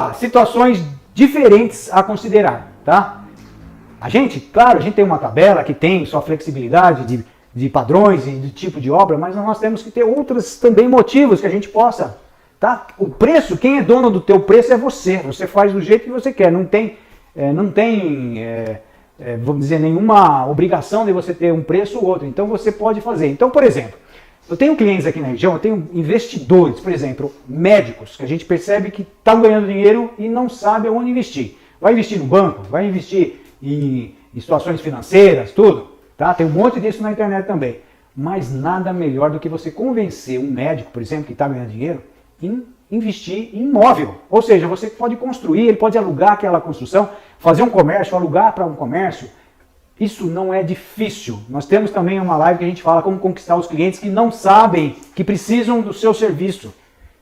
lá, situações diferentes a considerar, tá? Claro, a gente tem uma tabela que tem sua flexibilidade de padrões e de tipo de obra, mas nós temos que ter outros também motivos que a gente possa, tá? O preço, quem é dono do teu preço é você. Você faz do jeito que você quer. Não tem, vamos dizer, nenhuma obrigação de você ter um preço ou outro. Então você pode fazer. Então, por exemplo, eu tenho clientes aqui na região, eu tenho investidores, por exemplo, médicos, que a gente percebe que estão ganhando dinheiro e não sabem onde investir. Vai investir no banco, vai investir em situações financeiras, tudo. Tá? Tem um monte disso na internet também. Mas nada melhor do que você convencer um médico, por exemplo, que está ganhando dinheiro, em investir em imóvel. Ou seja, você pode construir, ele pode alugar aquela construção, fazer um comércio, alugar para um comércio. Isso não é difícil. Nós temos também uma live que a gente fala como conquistar os clientes que não sabem que precisam do seu serviço.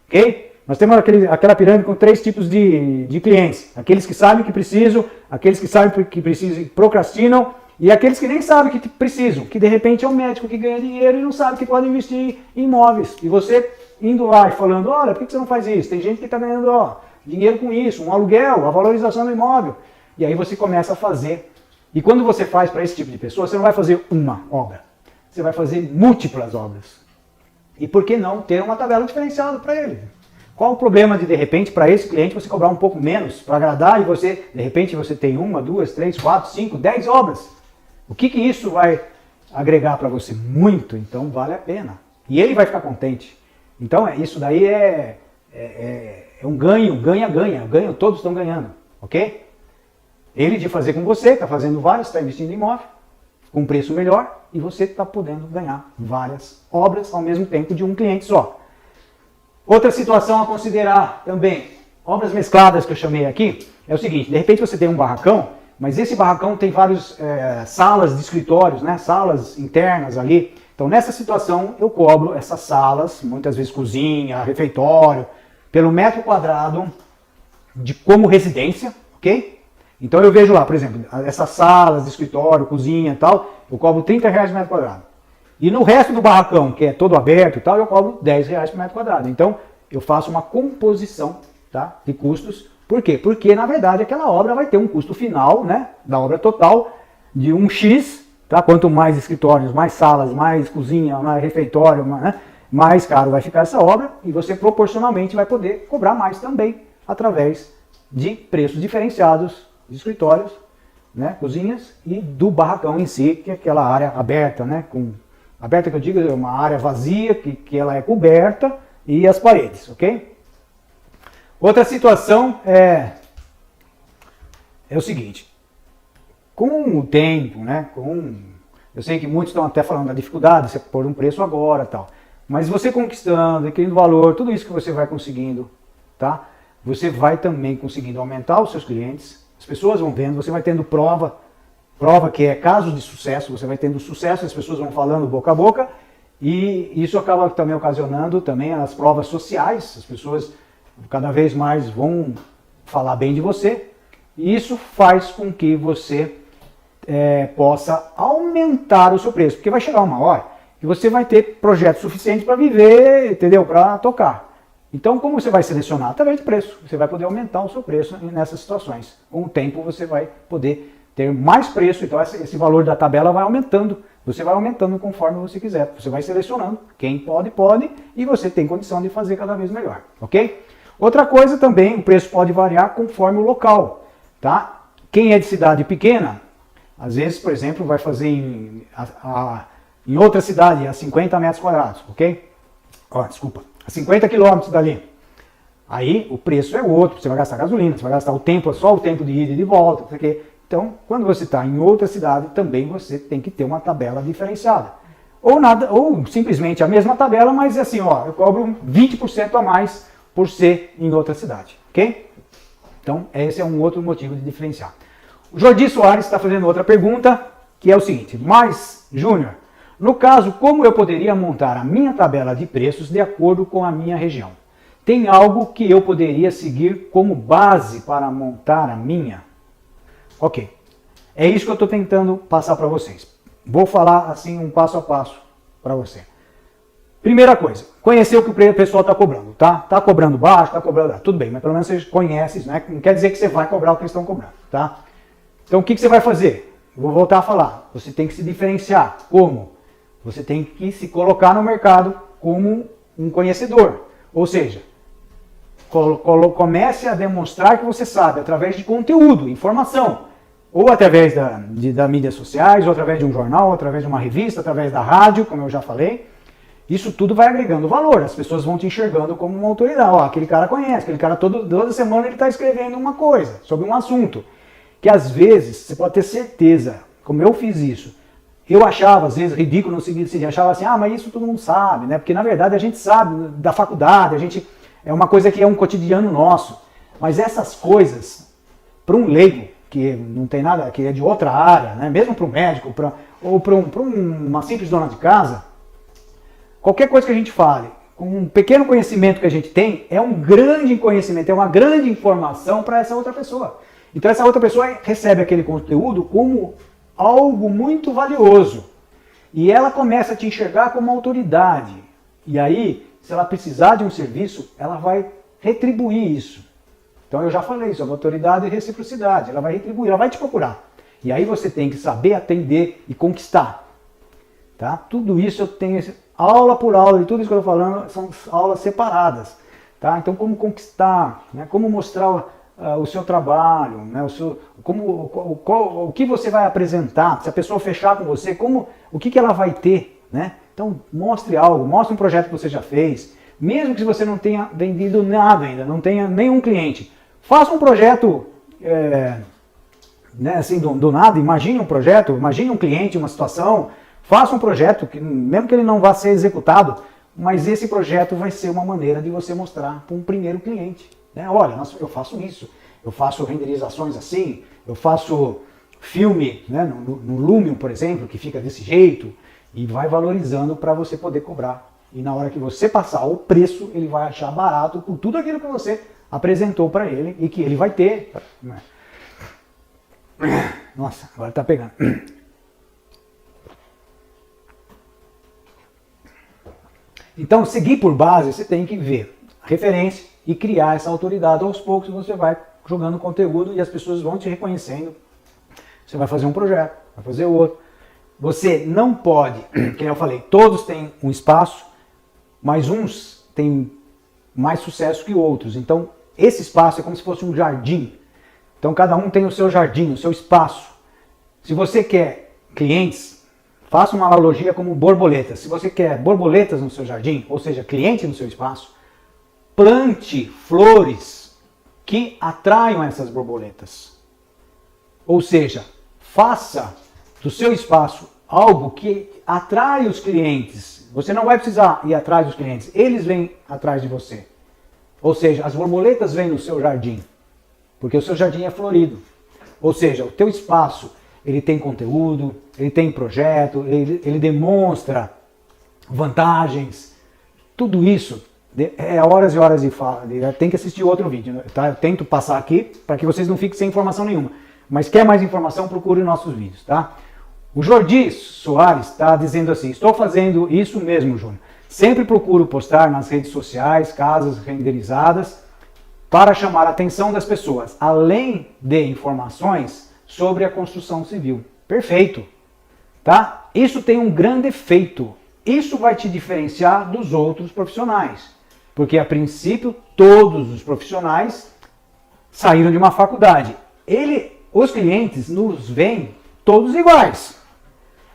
Ok? Nós temos aquela pirâmide com 3 tipos de clientes. Aqueles que sabem que precisam, aqueles que sabem que precisam e procrastinam, e aqueles que nem sabem que precisam, que de repente é um médico que ganha dinheiro e não sabe que pode investir em imóveis. E você indo lá e falando, olha, por que você não faz isso? Tem gente que está ganhando dinheiro com isso, um aluguel, a valorização do imóvel. E aí você começa a fazer. E quando você faz para esse tipo de pessoa, você não vai fazer uma obra. Você vai fazer múltiplas obras. E por que não ter uma tabela diferenciada para ele? Qual o problema de repente, para esse cliente, você cobrar um pouco menos para agradar e você, de repente, você tem 1, 2, 3, 4, 5, 10 obras? O que isso vai agregar para você? Muito, então vale a pena. E ele vai ficar contente. Então isso daí é um ganho, ganha, todos estão ganhando, ok? Ele de fazer com você, está fazendo várias, está investindo em imóvel, com um preço melhor, e você está podendo ganhar várias obras ao mesmo tempo de um cliente só. Outra situação a considerar também, obras mescladas que eu chamei aqui, é o seguinte, de repente você tem um barracão, mas esse barracão tem várias salas de escritórios, né, salas internas ali. Então nessa situação eu cobro essas salas, muitas vezes cozinha, refeitório, pelo metro quadrado como residência, ok? Então eu vejo lá, por exemplo, essas salas de escritório, cozinha e tal, eu cobro R$30 por metro quadrado. E no resto do barracão, que é todo aberto e tal, eu cobro R$10 por metro quadrado. Então eu faço uma composição, tá, de custos. Por quê? Porque na verdade aquela obra vai ter um custo final, né, da obra total de um X, tá? Quanto mais escritórios, mais salas, mais cozinha, mais refeitório, mais caro vai ficar essa obra e você proporcionalmente vai poder cobrar mais também através de preços diferenciados de escritórios, né, cozinhas e do barracão em si, que é aquela área aberta, né, aberta que eu digo é uma área vazia, que ela é coberta e as paredes, ok? Outra situação é o seguinte, com o tempo, né, eu sei que muitos estão até falando da dificuldade de você pôr um preço agora e tal, mas você conquistando, adquirindo valor, tudo isso que você vai conseguindo, tá? Você vai também conseguindo aumentar os seus clientes, as pessoas vão vendo, você vai tendo prova que é casos de sucesso, você vai tendo sucesso, as pessoas vão falando boca a boca, e isso acaba também ocasionando também as provas sociais, as pessoas cada vez mais vão falar bem de você, e isso faz com que você possa aumentar o seu preço, porque vai chegar uma hora que você vai ter projetos suficientes para viver, entendeu? Para tocar. Então, como você vai selecionar? Através de preço. Você vai poder aumentar o seu preço nessas situações. Com o tempo, você vai poder ter mais preço, então esse valor da tabela vai aumentando. Você vai aumentando conforme você quiser. Você vai selecionando. Quem pode, pode. E você tem condição de fazer cada vez melhor. Ok? Outra coisa também, o preço pode variar conforme o local. Tá? Quem é de cidade pequena, às vezes, por exemplo, vai fazer em outra cidade, a 50 metros quadrados. Ok? Desculpa. A 50 quilômetros dali. Aí o preço é outro, você vai gastar gasolina, você vai gastar só o tempo de ida e de volta, porque... Então, quando você está em outra cidade, também você tem que ter uma tabela diferenciada. Ou simplesmente a mesma tabela, mas assim, eu cobro 20% a mais por ser em outra cidade, ok? Então, esse é um outro motivo de diferenciar. O Jordi Soares está fazendo outra pergunta, que é o seguinte, mas, Júnior, no caso, como eu poderia montar a minha tabela de preços de acordo com a minha região? Tem algo que eu poderia seguir como base para montar a minha? Ok, é isso que eu estou tentando passar para vocês. Vou falar assim um passo a passo para você. Primeira coisa, conhecer o que o pessoal está cobrando, tá? Está cobrando baixo, está cobrando... Tudo bem, mas pelo menos você conhece isso, né? Não quer dizer que você vai cobrar o que eles estão cobrando, tá? Então o que você vai fazer? Vou voltar a falar. Você tem que se diferenciar. Como? Você tem que se colocar no mercado como um conhecedor. Ou seja, comece a demonstrar que você sabe através de conteúdo, informação. Ou através das mídias sociais, ou através de um jornal, ou através de uma revista, através da rádio, como eu já falei. Isso tudo vai agregando valor. As pessoas vão te enxergando como uma autoridade. Ó, aquele cara conhece, aquele cara toda semana ele está escrevendo uma coisa sobre um assunto. Que às vezes, você pode ter certeza, como eu fiz isso, eu achava, às vezes, ridículo no seguinte, achava assim, mas isso todo mundo sabe, né? Porque na verdade a gente sabe da faculdade, é uma coisa que é um cotidiano nosso. Mas essas coisas, para um leigo, que não tem nada, que é de outra área, né? Mesmo para um médico, ou para uma simples dona de casa, qualquer coisa que a gente fale, com um pequeno conhecimento que a gente tem, é um grande conhecimento, é uma grande informação para essa outra pessoa. Então essa outra pessoa recebe aquele conteúdo como algo muito valioso. E ela começa a te enxergar como autoridade. E aí, se ela precisar de um serviço, ela vai retribuir isso. Então eu já falei sobre autoridade e reciprocidade. Ela vai retribuir, ela vai te procurar. E aí você tem que saber atender e conquistar. Tá? Tudo isso eu tenho aula por aula, e tudo isso que eu estou falando são aulas separadas. Tá? Então como conquistar, né? Como mostrar o seu trabalho, né? O que você vai apresentar, se a pessoa fechar com você, o que ela vai ter, né? Então mostre algo, mostre um projeto que você já fez, mesmo que você não tenha vendido nada ainda, não tenha nenhum cliente, faça um projeto, né, assim, do nada, imagine um projeto, imagine um cliente, uma situação, faça um projeto, mesmo que ele não vá ser executado, mas esse projeto vai ser uma maneira de você mostrar para um primeiro cliente. Né? Olha, eu faço isso, eu faço renderizações assim, eu faço filme, né, no Lumion, por exemplo, que fica desse jeito, e vai valorizando para você poder cobrar. E na hora que você passar o preço, ele vai achar barato por tudo aquilo que você apresentou para ele e que ele vai ter. Nossa, agora tá pegando. Então, seguir por base, você tem que ver a referência e criar essa autoridade. Aos poucos você vai jogando conteúdo e as pessoas vão te reconhecendo. Você vai fazer um projeto, vai fazer outro. Você não pode, como eu falei, todos têm um espaço, mas uns têm mais sucesso que outros. Então, esse espaço é como se fosse um jardim. Então, cada um tem o seu jardim, o seu espaço. Se você quer clientes, faça uma analogia como borboletas. Se você quer borboletas no seu jardim, ou seja, cliente no seu espaço, plante flores que atraiam essas borboletas. Ou seja, faça do seu espaço algo que atrai os clientes. Você não vai precisar ir atrás dos clientes, eles vêm atrás de você. Ou seja, as borboletas vêm no seu jardim, porque o seu jardim é florido. Ou seja, o teu espaço, ele tem conteúdo, ele tem projeto, ele demonstra vantagens. Tudo isso é horas e horas de fala. Tem que assistir outro vídeo. Tá? Eu tento passar aqui para que vocês não fiquem sem informação nenhuma. Mas quer mais informação, procure nossos vídeos. Tá? O Jordi Soares está dizendo assim: estou fazendo isso mesmo, Júnior. Sempre procuro postar nas redes sociais casas renderizadas para chamar a atenção das pessoas, além de informações sobre a construção civil. Perfeito. Tá? Isso tem um grande efeito. Isso vai te diferenciar dos outros profissionais. Porque, a princípio, todos os profissionais saíram de uma faculdade. Os clientes nos veem todos iguais.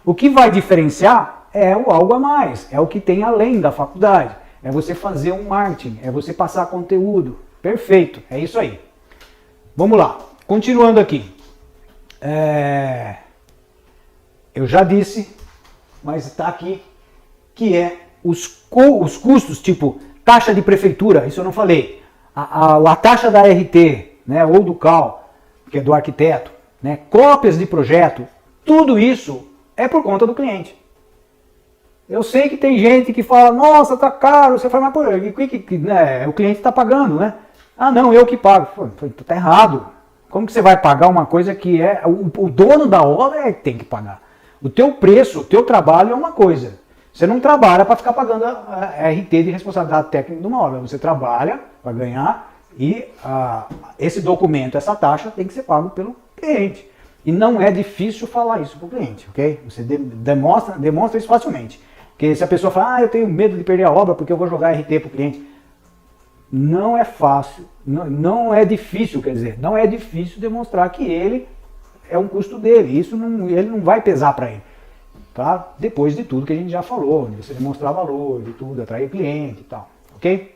O que vai diferenciar é o algo a mais, é o que tem além da faculdade. É você fazer um marketing, é você passar conteúdo. Perfeito, é isso aí. Vamos lá, continuando aqui. Eu já disse, mas está aqui, que é os custos, tipo taxa de prefeitura, isso eu não falei. A taxa da RT, né, ou do CAL, que é do arquiteto, né, cópias de projeto, tudo isso é por conta do cliente. Eu sei que tem gente que fala, nossa, tá caro, você fala, mas pô, né, o cliente está pagando, né? Ah, não, eu que pago. Pô, tá errado. Como que você vai pagar uma coisa que o dono da obra é que tem que pagar? O teu preço, o teu trabalho é uma coisa. Você não trabalha para ficar pagando a RT de responsabilidade técnica de uma obra. Você trabalha para ganhar e esse documento, essa taxa tem que ser pago pelo cliente. E não é difícil falar isso para o cliente, ok? Você demonstra isso facilmente. Porque se a pessoa fala, eu tenho medo de perder a obra porque eu vou jogar RT para o cliente. Não é fácil, não é difícil, quer dizer, não é difícil demonstrar que ele é um custo dele. Isso ele não vai pesar para ele. Tá? Depois de tudo que a gente já falou, de você demonstrar valor, de tudo, atrair cliente e tal, ok?